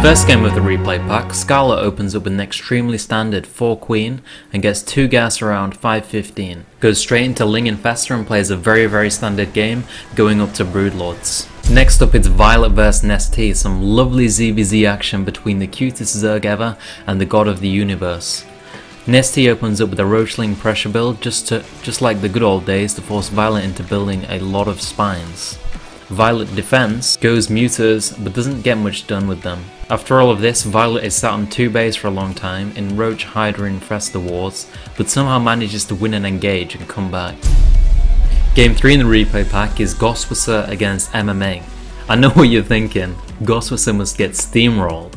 First game of the replay pack, Scarlett opens up with an extremely standard 4 queen and gets 2 gas around 5:15. Goes straight into Ling Infestor and plays a very standard game, going up to Broodlords. Next up it's Violet vs Nestea, some lovely ZVZ action between the cutest Zerg ever and the god of the universe. Nestea opens up with a Roach Ling pressure build just like the good old days to force Violet into building a lot of spines. Violet defense goes mutas but doesn't get much done with them. After all of this, Violet is sat on 2 base for a long time in Roach, Hydra and Infestor wars, but somehow manages to win and engage and come back. Game 3 in the replay pack is Gosford Sir against MMA. I know what you're thinking, Gosford Sir must get steamrolled.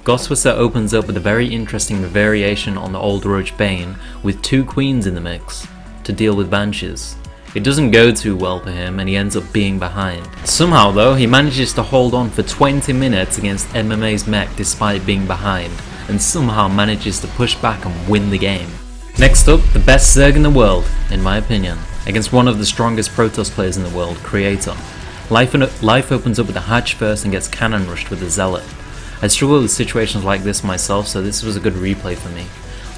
Gosford Sir opens up with a very interesting variation on the old Roach Bane with 2 queens in the mix to deal with banshees. It doesn't go too well for him and he ends up being behind. Somehow though, he manages to hold on for 20 minutes against MMA's mech despite being behind, and somehow manages to push back and win the game. Next up, the best Zerg in the world, in my opinion, against one of the strongest Protoss players in the world, Creator. Life opens up with a hatch first and gets cannon rushed with a Zealot. I struggle with situations like this myself, so this was a good replay for me.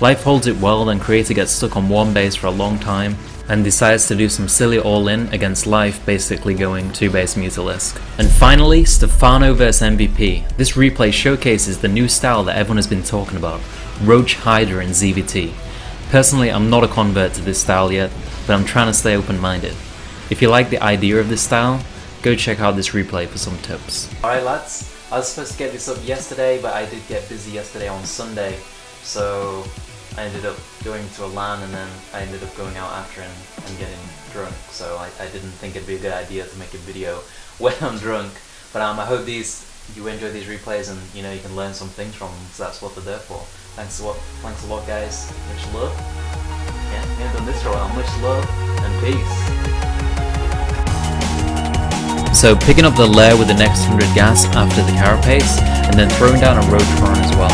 Life holds it well, then Creator gets stuck on 1 base for a long time and decides to do some silly all-in against Life, basically going 2 base Mutalisk. And finally, Stefano vs MVP. This replay showcases the new style that everyone has been talking about, Roach, Hydra and ZVT. Personally, I'm not a convert to this style yet, but I'm trying to stay open-minded. If you like the idea of this style, go check out this replay for some tips. Alright lads, I was supposed to get this up yesterday, but I did get busy yesterday on Sunday, so I ended up going to a LAN and then I ended up going out after and getting drunk, so I didn't think it'd be a good idea to make a video when I'm drunk. But I hope you enjoy these replays and you can learn some things from them, because that's what they're there for. Thanks a lot guys, much love. Yeah, we haven't done this for a while. Much love and peace. So picking up the lair with the next 100 gas after the carapace, and then throwing down a Roach Run as well.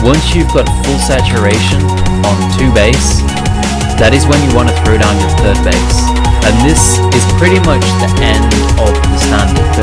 Once you've got full saturation on 2 base, that is when you want to throw down your 3rd base. And this is pretty much the end of the standard build.